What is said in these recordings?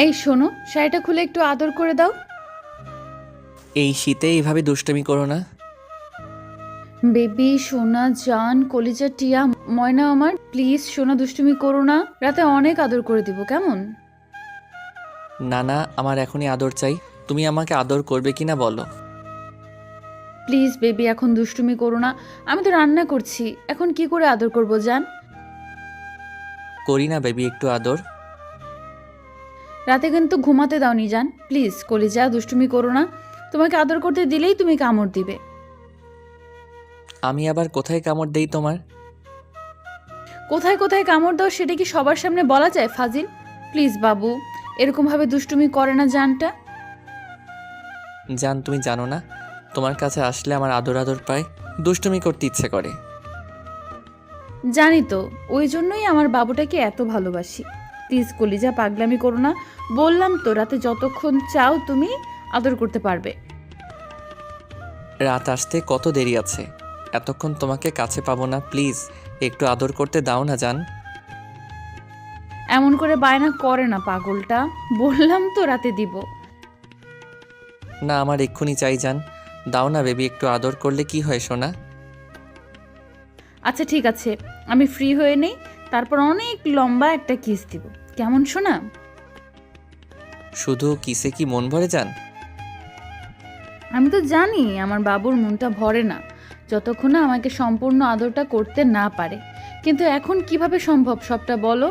এই শোনো, শাড়িটা খুলে একটু আদর করে দাও। এই শীতে এইভাবে দুষ্টুমি করো না। বেবি সোনা জান কলিজা টিয়া ময়না আমার, প্লিজ সোনা দুষ্টুমি করো না। রাতে অনেক আদর করে দিব, কেমন? না না, আমার এখনই আদর চাই। তুমি আমাকে আদর করবে কিনা বলো। প্লিজ বেবি, এখন দুষ্টুমি করো না। আমি তো রান্না করছি, এখন কি করে আদর করব জান? করি না বেবি একটু আদর? রাতে কিন্তু ঘুমাতে দাওনি জান, প্লিজ কলিজা দুষ্টুমি করো না। তোমাকে আদর করতে দিলেই তুমি কামড় দিবে। আমি আবার কোথায় কামড় দেই তোমার? কোথায় কোথায় কামড় দাও সেটা কি সবার সামনে বলা যায় ফাজিল? প্লিজ বাবু, এরকমভাবে দুষ্টুমি করে না জানটা। জান তুমি জানো না, তোমার কাছে আসলে আমার আদর আদর পায়, দুষ্টুমি করতে ইচ্ছে করে। জানি তো, ওই জন্যই আমার বাবুটাকে এত ভালোবাসি। প্লিজ কলিজা পাগলামি করো না। বললাম তো রাতে যতক্ষণ চাও তুমি আদর করতে পারবে। রাত আসতে কত দেরি আছে, এতক্ষণ তোমাকে কাছে পাবো না? প্লিজ একটু আদর করতে দাও না জান। এমন করে বায়না করে না পাগলটা, বললাম তো রাতে দিব। না আমার এক্ষুনি চাই জান, দাও না বেবি, একটু আদর করলে কি হয় সোনা? আচ্ছা ঠিক আছে, আমি ফ্রি হয়ে নেই, তারপর অনেক লম্বা একটা কিস দিব, কেমন শোনা? শুধু কিসে কি মন ভরে যান? আমি তো জানি আমার বাবুর মনটা ভরে না যতক্ষণ না আমাকে সম্পূর্ণ আদরটা করতে না পারে। কিন্তু এখন কিভাবে সম্ভব সবটা বলো?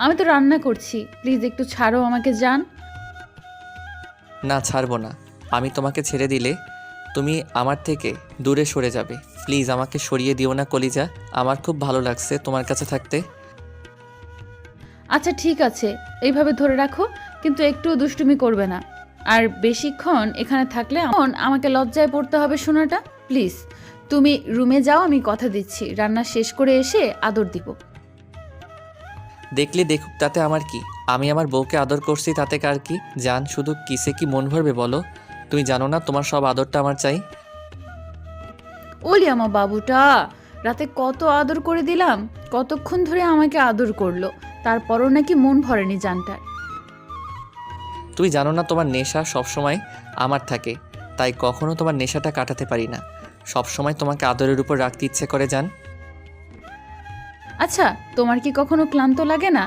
আমি তো রান্না করছি, প্লিজ একটু ছাড়ো আমাকে জান। না ছাড়বো না, আমি তোমাকে ছেড়ে দিলে তুমি আমার থেকে দূরে সরে যাবে। প্লিজ আমাকে সরিয়ে দিও না কলিজা, আমার খুব ভালো লাগছে তোমার কাছে থাকতে। আচ্ছা ঠিক আছে, এইভাবে ধরে রাখো, কিন্তু একটু দুষ্টুমি করবে না। আর বেশিক্ষণ এখানে থাকলে এখন আমাকে লজ্জায় পড়তে হবে শোনাটা। প্লিজ তুমি রুমে যাও, আমি কথা দিচ্ছি রান্না শেষ করে এসে আদর দিব। দেখলে দেখুক, তাতে আমার কি? আমি আমার বউকে আদর করছি, তাতে কার কি? জান শুধু কিসে কি মন ভরবে বলো? তুমি জানো না তোমার সব আদরটা আমার চাই। ওলি আমার বাবুটা, রাতে কত আদর করে দিলাম, কতক্ষণ ধরে আমাকে আদর করলো, তারপরও নাকি মন ভরেনি জানটার। তুমি জানো না তোমার নেশা সবসময় আমার থাকে, তাই কখনো তোমার নেশাটা কাটাতে পারি না। সবসময় তোমাকে আদরের উপর রাখতে ইচ্ছে করে জান। আচ্ছা, তোমার কি কখনো ক্লান্ত লাগে না?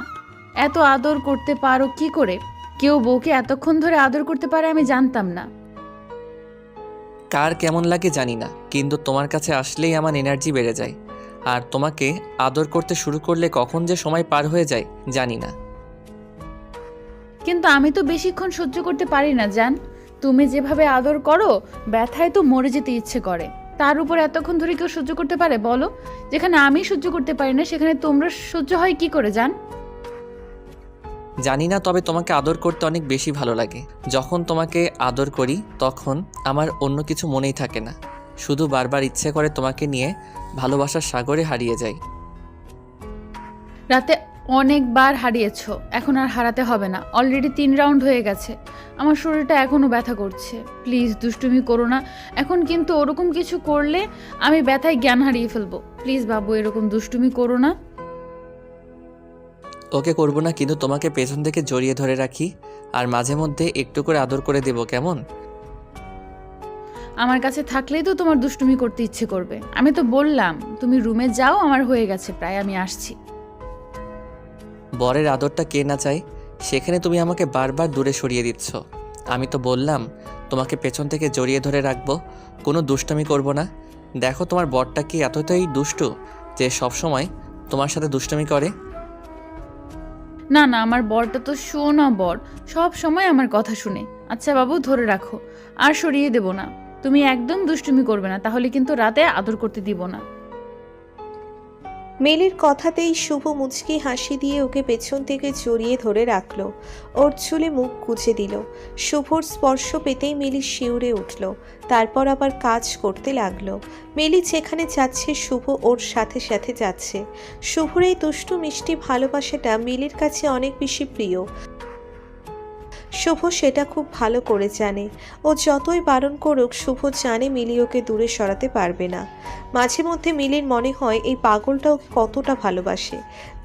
এত আদর করতে পারো কি করে? কেউ বউকে এতক্ষণ ধরে আদর করতে পারে আমি জানতাম না। কার কেমন লাগে জানি না, কিন্তু তোমার কাছে আসলেই আমার এনার্জি বেড়ে যায়। আর তোমাকে আদর করতে শুরু করলে কখন যে সময় পার হয়ে যায় জানি না। কিন্তু আমি তো বেশিক্ষণ সহ্য করতে পারি না জান। তুমি যেভাবে আদর করো, ব্যথায় তো মরে যেতে ইচ্ছে করে। তার উপর এতক্ষণ ধরে কেউ সহ্য করতে পারে বলো? যেখানে আমি সহ্য করতে পারি না সেখানে তোমরা সহ্য হয় কি করে জান? জানি না, তবে তোমাকে আদর করতে অনেক বেশি ভালো লাগে। যখন তোমাকে আদর করি তখন আমার অন্য কিছু মনেই থাকে না, শুধু বারবার ইচ্ছে করে তোমাকে নিয়ে ভালোবাসার সাগরে হারিয়ে যাই। রাতে অনেকবার হারিয়েছো, এখন আর হারাতে হবে না। অলরেডি 3 রাউন্ড হয়ে গেছে, আমার শরীরটা এখনো ব্যথা করছে। প্লিজ দুষ্টুমি করো না। এখন কিন্তু ওরকম কিছু করলে আমি ব্যথায় জ্ঞান হারিয়ে ফেলবো। প্লিজ বাবু, এরকম দুষ্টুমি করো না। ওকে করবো না, কিন্তু তোমাকে পেছন থেকে জড়িয়ে ধরে রাখি আর মাঝে মধ্যে একটু করে আদর করে দেবো, কেমন? আমার কাছে থাকলেই তো তোমার দুষ্টুমি করতে ইচ্ছে করবে। আমি তো বললাম তুমি রুমে যাও, আমার হয়ে গেছে প্রায়, আমি আসছি। বরের আদরটা কে না চায়, সেখানে তুমি আমাকে বারবার দূরে সরিয়ে দিচ্ছ। আমি তো বললাম তোমাকে পেছন থেকে জড়িয়ে ধরে রাখবো, কোনো দুষ্টামি করব না। দেখো তোমার বরটা কি এতটাই দুষ্টু যে সবসময় তোমার সাথে দুষ্টামি করে? না না, আমার বরটা তো শোনা বর, সব সময় আমার কথা শুনে। আচ্ছা বাবু ধরে রাখো, আর সরিয়ে দেব না। তুমি একদম দুষ্টুমি করবে না, তাহলে কিন্তু রাতে আদর করতে দিব না। মেলির কথাতেই শুভ মুচকি হাসি দিয়ে ওকে পেছন থেকে জড়িয়ে ধরে রাখলো, ওর চুলে মুখ গুজে দিল। শুভর স্পর্শ পেতেই মিলি শিউরে উঠল, তারপর আবার কাজ করতে লাগলো। মিলি যেখানে যাচ্ছে শুভ ওর সাথে সাথে যাচ্ছে। শুভর এই দুষ্টু মিষ্টি ভালোবাসাটা মিলির কাছে অনেক বেশি প্রিয়। শুভ সেটা খুব ভালো করে জানে। ও যতই বারণ করুক শুভ জানে মিলি ওকে দূরে সরাতে পারবে না। মাঝে মধ্যে মিলির মনে হয় এই পাগলটা ওকে কতটা ভালোবাসে,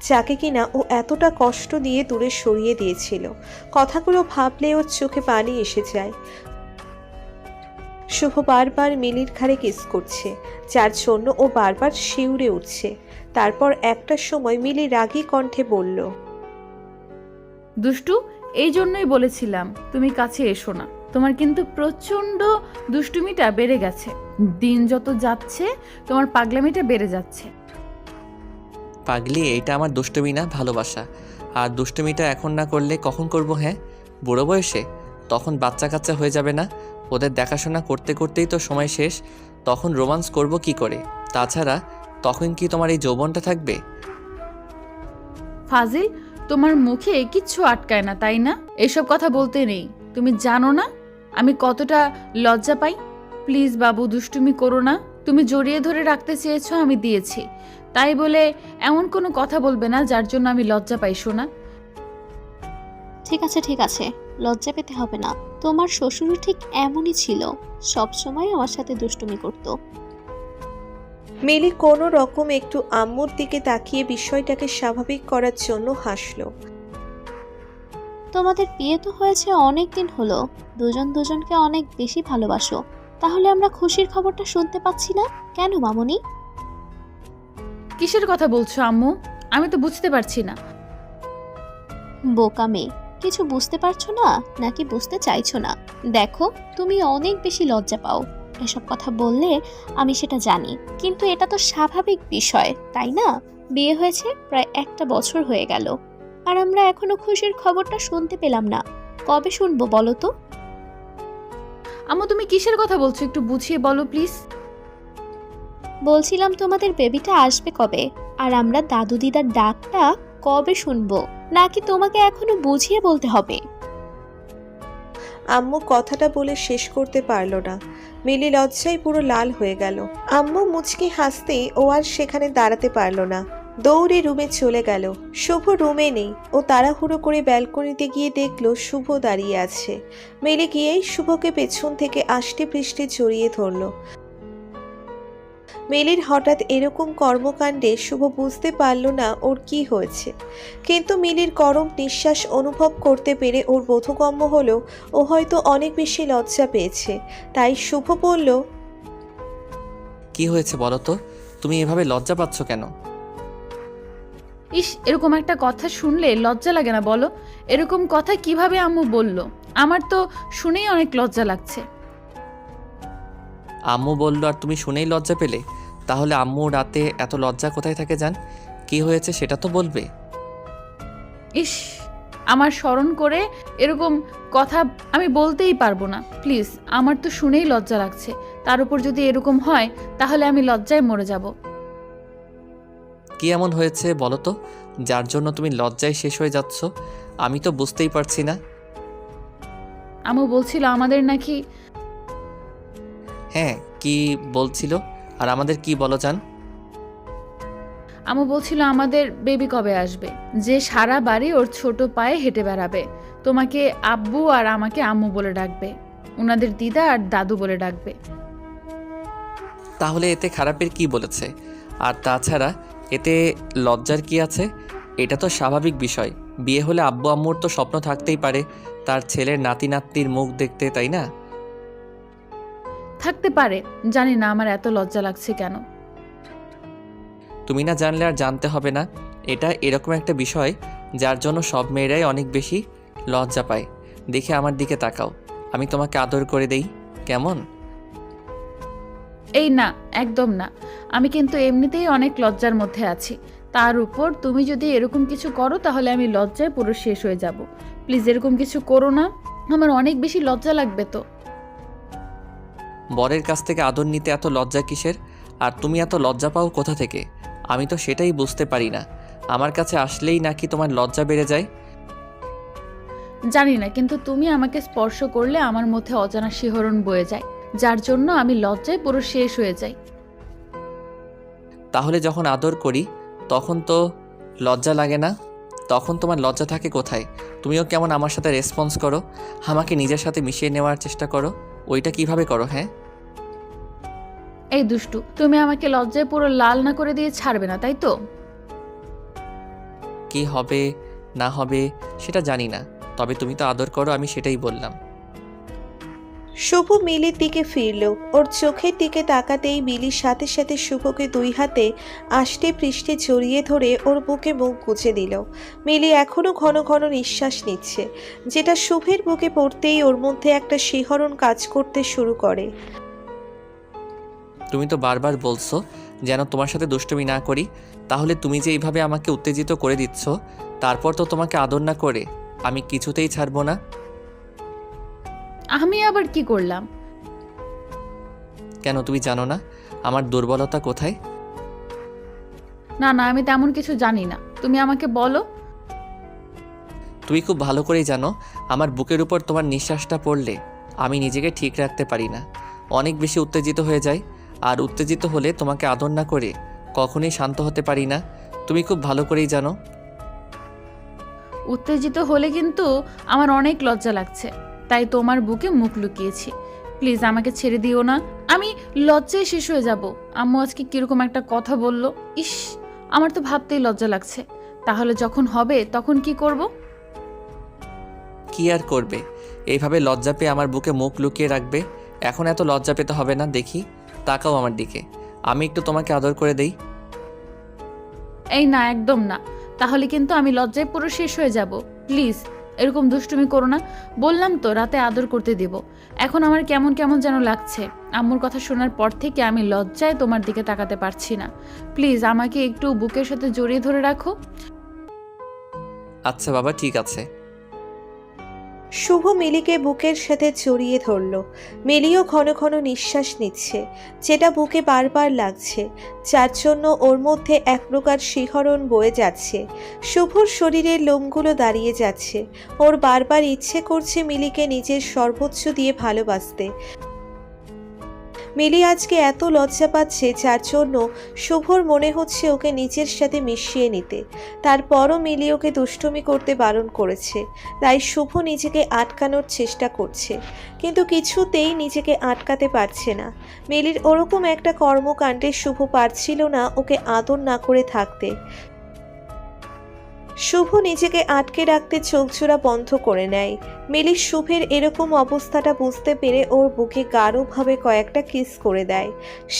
যাকে কিনা ও এতটা কষ্ট দিয়ে দূরে সরিয়ে দিয়েছিল। কথাগুলো ভাবলে ওর চোখে পানি এসে যায়। শুভ বারবার মিলির ঘাড়ে কিস করছে, যার জন্য ও বারবার শিউরে উঠছে। তারপর একটা সময় মিলি রাগী কণ্ঠে বলল, দুষ্টু, এই জন্যই বলেছিলাম তুমি কাছে এসো না। তোমার কিন্তু প্রচণ্ড দুষ্টুমিটা বেড়ে গেছে। দিন যত যাচ্ছে তোমার পাগলামিটা বেড়ে যাচ্ছে। পাগলি, এইটা আমার দুষ্টুমি না, ভালোবাসা। আর দুষ্টুমিটা এখন না করলে কখন করব? হ্যাঁ, বুড়ো বয়সে? তখন বাচ্চা কাচ্চা হয়ে যাবে না? ওদের দেখাশোনা করতে করতেই তো সময় শেষ। তখন রোমান্স করব কি করে? তাছাড়া তখন কি তোমার এই যৌবনটা থাকবে? ফাজিল, তোমার মুখে কিচ্ছু আটকায় না, তাই না? এসব কথা বলতে নেই। তুমি জানো না আমি কতটা লজ্জা পাই। প্লিজ বাবু, দুষ্টুমি করো না। তুমি জড়িয়ে ধরে রাখতে চেয়েছো, আমি দিয়েছি। তাই বলে এমন কোনো কথা বলবে না যার জন্য আমি লজ্জা পাই, শোনা। ঠিক আছে ঠিক আছে, লজ্জা পেতে হবে না। তোমার শ্বশুরও ঠিক এমনই ছিল, সব সময় আমার সাথে দুষ্টুমি করত। মিলি কোনো রকম একটু আম্মুর দিকে তাকিয়ে বিষয়টাকে স্বাভাবিক করার জন্য হাসল। তোমাদের বিয়ে তো হয়েছে অনেক দিন হলো, দুজন দুজনকে অনেক বেশি ভালোবাসো, তাহলে আমরা খুশির খবরটা শুনতে পাচ্ছি না কেন মামুনি? কিসের কথা বলছো আম্মু? আমি তো বুঝতে পারছি না। বোকা মেয়ে, কিছু বুঝতে পারছো না নাকি বুঝতে চাইছো না? দেখো, তুমি অনেক বেশি লজ্জা পাও। এসব কথা বললে আমি সেটা জানি, কিন্তু এটা তো স্বাভাবিক বিষয়, তাই না? বিয়ে হয়েছে প্রায় 1 বছর হয়ে গেল, আর আমরা এখনো খুশির খবরটা শুনতে পেলাম না। কবে শুনবো বলো তো? আম্মু, তুমি কিসের কথা বলছো? একটু বুঝিয়ে বলো প্লিজ। বলছিলাম তোমাদের বেবিটা আসবে কবে, আর আমরা দাদু দিদার ডাকটা কবে শুনবো, নাকি তোমাকে এখনো বুঝিয়ে বলতে হবে? আম্মু কথাটা বলে শেষ করতে পারল না। মিলি লজ্জায় পুরো লাল হয়ে গেল। আম্মু মুচকি হাসতেই ও আর সেখানে দাঁড়াতে পারল না, দৌড়ে রুমে চলে গেল। শুভ রুমে নেই। ও তাড়াহুড়ো করে ব্যালকনিতে গিয়ে দেখলো শুভ দাঁড়িয়ে আছে। মিলি গিয়েই শুভকে পেছন থেকে আষ্টে পৃষ্ঠে জড়িয়ে ধরল। মিলির হঠাৎ এরকম কর্মকাণ্ডে শুভ বুঝতে পারল না ওর কি হয়েছে, কিন্তু মিলির গরম নিঃশ্বাস অনুভব করতে পেরে ওর বোধগম্য হলো ও হয়তো অনেক বেশি লজ্জা পেয়েছে। তাই শুভ বলল, কি হয়েছে বলো তো? তুমি এভাবে লজ্জা পাচ্ছ কেন? ইস, এরকম একটা কথা শুনলে লজ্জা লাগে না বলো? এরকম কথা কিভাবে আম্মু বলল? আমার তো শুনেই অনেক লজ্জা লাগছে। আম্মু বললো আর তুমি শুনেই লজ্জা পেলে? তাহলে আম্মু রাতে এত লজ্জা কোথায় থাকে জান? কি হয়েছে সেটা তো বলবে। ইস, আমার স্মরণ করে এরকম কথা আমি বলতেই পারবো না। প্লিজ, আমার তো শুনেই লজ্জা লাগছে। তার উপর যদি এরকম হয় তাহলে আমি লজ্জায় মরে যাব। কি এমন হয়েছে বলো তো, যার জন্য তুমি লজ্জায় শেষ হয়ে যাচ্ছ? আমি তো বুঝতেই পারছি না। আম্মু বলছিল আমাদের নাকি। হ্যাঁ, কি বলছিল? আর আমাদের কি বলো জান? আম্মু বলছিল আমাদের বেবি কবে আসবে, যে সারা বাড়ি ওর ছোট পায়ে হেঁটে বেড়াবে। তোমাকে আব্বু আর আমাকে আম্মু বলে ডাকবে, ওনাদের দিদা আর দাদু বলে ডাকবে। তাহলে এতে খারাপের কি বলেছে? আর তাছাড়া এতে লজ্জার কি আছে? এটা তো স্বাভাবিক বিষয়। বিয়ে হলে আব্বু আম্মুর তো স্বপ্ন থাকতেই পারে তার ছেলের নাতি নাতনির মুখ দেখতে, তাই না? থাকতে পারে, জানি না আমার এত লজ্জা লাগছে কেন। তুমি না জানলে আর জানতে হবে না। এটা এরকম একটা বিষয় যার জন্য সব মেয়েরাই অনেক বেশি লজ্জা পায়। দেখে আমার দিকে তাকাও, আমি তোমাকে আদর করে দেই, কেমন? এই না, একদম না। আমি কিন্তু এমনিতেই অনেক লজ্জার মধ্যে আছি। তার উপর তুমি যদি এরকম কিছু করো তাহলে আমি লজ্জায় পুরো শেষ হয়ে যাব। প্লিজ এরকম কিছু করো না, আমার অনেক বেশি লজ্জা লাগবে তো। বরের কাছ থেকে আদর নিতে এত লজ্জা কিসের? আর তুমি এত লজ্জা পাও কোথা থেকে? আমি তো সেটাই বুঝতে পারি না। আমার কাছে আসলেই নাকি তোমার লজ্জা বেড়ে যায়? জানি না, কিন্তু তুমি আমাকে স্পর্শ করলে আমার মধ্যে অজানা শিহরণ বয়ে যায়, যার জন্য আমি লজ্জায় পুরো শেষ হয়ে যাই। তাহলে যখন আদর করি তখন তো লজ্জা লাগে না? তখন তোমার লজ্জা থাকে কোথায়? তুমিও কেমন আমার সাথে রেসপন্স করো, আমাকে নিজের সাথে মিশিয়ে নেওয়ার চেষ্টা করো। ওইটা কিভাবে করো? হ্যাঁ, এই দুষ্টু, তুমি আমাকে লজ্জায় পুরো লাল না করে দিয়ে ছাড়বে না, তাই তো? কি হবে না হবে সেটা জানি না, তবে তুমি তো আদর করো, আমি সেটাই বললাম। শুভ মিলির দিকে ফিরল। ওর চোখের দিকে তাকাতেই মিলির সাথে সাথে শুভকে দুই হাতে আষ্টে পৃষ্ঠে জড়িয়ে ধরে ওর বুকে মুখ গুজে দিল। মিলি এখনো ঘন ঘন নিঃশ্বাস নিচ্ছে, যেটা শুভের বুকে পড়তেই ওর মধ্যে একটা শিহরণ কাজ করতে শুরু করে। তুমি তো বারবার বলছো যেন তোমার সাথে দুষ্টুমি না করি, তাহলে তুমি যে এইভাবে আমাকে উত্তেজিত করে দিচ্ছ, তারপর তো তোমাকে আদর না করে আমি কিছুতেই ছাড়বো না। আমি আবার কি করলাম? কেন, তুমি জানো না আমার দুর্বলতা কোথায়? না না, আমি তেমন কিছু জানি না, তুমি আমাকে বলো। তুমি খুব ভালো করেই জানো আমার বুকের উপর তোমার নিঃশ্বাসটা পড়লে আমি নিজেকে ঠিক রাখতে পারি না, অনেক বেশি উত্তেজিত হয়ে যাই। আর উত্তেজিত হলে তোমাকে আদর না করে কখনোই শান্ত হতে পারি না, তুমি খুব ভালো করেই জানো। উত্তেজিত হলে কিন্তু আমার অনেক লজ্জা লাগছে, তাই তোমার বুকে মুখ লুকিয়েছি। প্লিজ আমাকে ছেড়ে দিও না, আমি লজ্জায় শেষ হয়ে যাব। আম্মু আজকে কিরকম একটা কথা বলল, ইস, আমার তো ভাবতেই লজ্জা লাগছে। তাহলে যখন হবে তখন কি করব? কি আর করবে, এইভাবে লজ্জা পেয়ে আমার বুকে মুখ লুকিয়ে রাখবে? এখন এত লজ্জা পেতে হবে না, দেখি তাকাও আমার দিকে, আমি একটু তোমাকে আদর করে দেই। এই না, একদম না, তাহলে কিন্তু আমি লজ্জায় পুরো শেষ হয়ে যাব। প্লিজ এরকম দুষ্টুমি করো না, বললাম তো রাতে আদর করতে দেব। এখন আমার কেমন কেমন যেন লাগছে। আম্মুর কথা শোনার পর থেকে আমি লজ্জায় তোমার দিকে তাকাতে পারছি না। প্লিজ আমাকে একটু বুকের সাথে জড়িয়ে ধরে রাখো। আচ্ছা বাবা, ঠিক আছে। শুভ মিলিকে বুকের সাথে জড়িয়ে ধরল। মিলিও ঘন ঘন নিঃশ্বাস নিচ্ছে, যেটা বুকে বারবার লাগছে, যার জন্য ওর মধ্যে এক প্রকার শিহরণ বয়ে যাচ্ছে। শুভর শরীরের লোমগুলো দাঁড়িয়ে যাচ্ছে। ওর বারবার ইচ্ছে করছে মিলিকে নিজের সর্বোচ্চ দিয়ে ভালোবাসতে। মিলি আজকে এত লজ্জা পাচ্ছে, যার জন্য শুভর মনে হচ্ছে ওকে নিজের সাথে মিশিয়ে নিতে। তারপরও মিলি ওকে দুষ্টুমি করতে বারণ করেছে, তাই শুভ নিজেকে আটকানোর চেষ্টা করছে, কিন্তু কিছুতেই নিজেকে আটকাতে পারছে না। মিলির ওরকম একটা কর্মকাণ্ডে শুভ পারছিল না ওকে আদর না করে থাকতে। শুভ নিজেকে আটকে রাখতে চোখজোড়া বন্ধ করে নেয়। মিলি শুভের এরকম অবস্থাটা বুঝতে পেরে ওর বুকে গাঢ়ভাবে কয়েকটা কিস করে দেয়।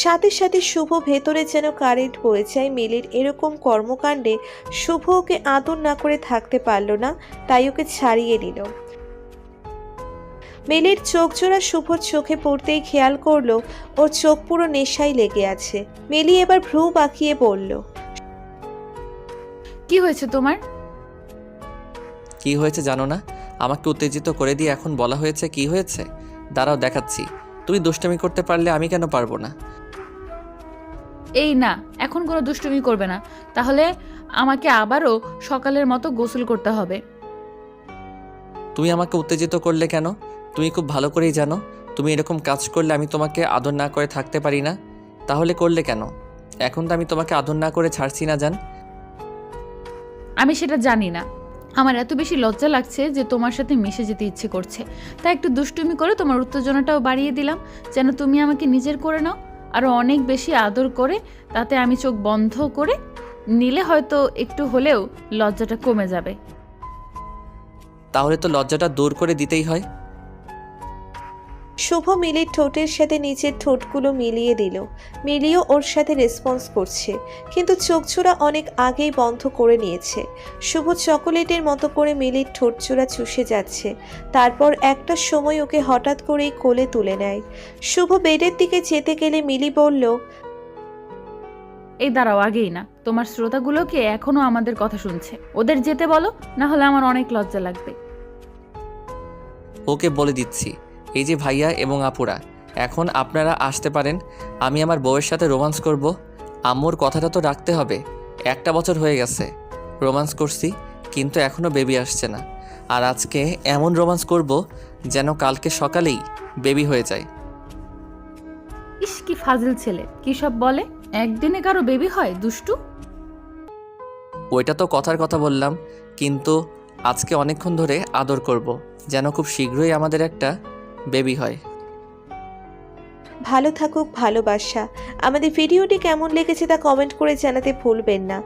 সাথে সাথে শুভ ভেতরে যেন কারেন্ট বয়ে যায়। মিলির এরকম কর্মকাণ্ডে শুভ ওকে আদর না করে থাকতে পারল না, তাই ওকে ছাড়িয়ে নিল। মিলির চোখজোড়া শুভর চোখে পড়তেই খেয়াল করলো ওর চোখ পুরো নেশায় লেগে আছে। মিলি এবার ভ্রু বাঁকিয়ে বলল, কি হয়েছে তোমার? কি হয়েছে জানো না? আমাকে উত্তেজিত করে দিয়ে এখন বলা হয়েছে কি হয়েছে? দাঁড়াও দেখাচ্ছি। তুমি দুষ্টামি করতে পারলে আমি কেন পারবো না? এই না, এখন কোনো দুষ্টুমি করবে না, তাহলে আমাকে আবারও সকালের মতো গোসল করতে হবে। তুমি আমাকে উত্তেজিত করলে কেন? তুমি খুব ভালো করেই জানো তুমি এরকম কাজ করলে আমি তোমাকে আদর না করে থাকতে পারি না, তাহলে করলে কেন? এখন তো আমি তোমাকে আদর না করে ছাড়ছি না জান। আমি সেটা জানি না, আমার এত বেশি লজ্জা লাগছে যে তোমার সাথে মিশে যেতে ইচ্ছে করছে, তাই একটু দুষ্টুমি করে তোমার উত্তেজনাটাও বাড়িয়ে দিলাম, যেন তুমি আমাকে নিজের করে নাও, আরও অনেক বেশি আদর করে। তাতে আমি চোখ বন্ধ করে নিলে হয়তো একটু হলেও লজ্জাটা কমে যাবে। তাহলে তো লজ্জাটা দূর করে দিতেই হয়। শুভ মিলির ঠোঁটের সাথে নিচের ঠোঁটগুলো মিলিয়ে দিল। মিলিও ওর সাথে রেসপন্স করছে, কিন্তু চোখজোড়া অনেক আগেই বন্ধ করে নিয়েছে। শুভ চকোলেটের মতো করে মিলির ঠোঁটজোড়া চুষে যাচ্ছে। তারপর একটা সময় ওকে হঠাৎ করেই কোলে তুলে নেয়। শুভ বেডের দিকে যেতে গেলে মিলি বলল, এই দাঁড়াও, আগেই না, তোমার শ্রোতাগুলোকে এখনো আমাদের কথা শুনছে, ওদের যেতে বলো, না হলে আমার অনেক লজ্জা লাগবে। ওকে বলে দিচ্ছি, এই যে ভাইয়া এবং আপুরা, এখন আপনারা আসতে পারেন। আমি আমার বউয়ের সাথে রোমান্স করব। আম্মুর কথাটা তো রাখতে হবে। 1 বছর হয়ে গেছে রোমান্স করছি, কিন্তু এখনও বেবি আসছে না। আর আজকে এমন রোমান্স করব যেন কালকে সকালেই বেবি হয়ে যায়। ইস, কি ফাজিল ছেলে, কি সব বলে! একদিনে কারো বেবি হয়, দুষ্টু! ওইটা তো কথার কথা বললাম, কিন্তু আজকে অনেকক্ষণ ধরে আদর করব, যেন খুব শীঘ্রই আমাদের একটা বেবি হয়। ভালো থাকুক ভালোবাসা। আমাদের ভিডিওটি কেমন লেগেছে তা কমেন্ট করে জানাতে ভুলবেন না।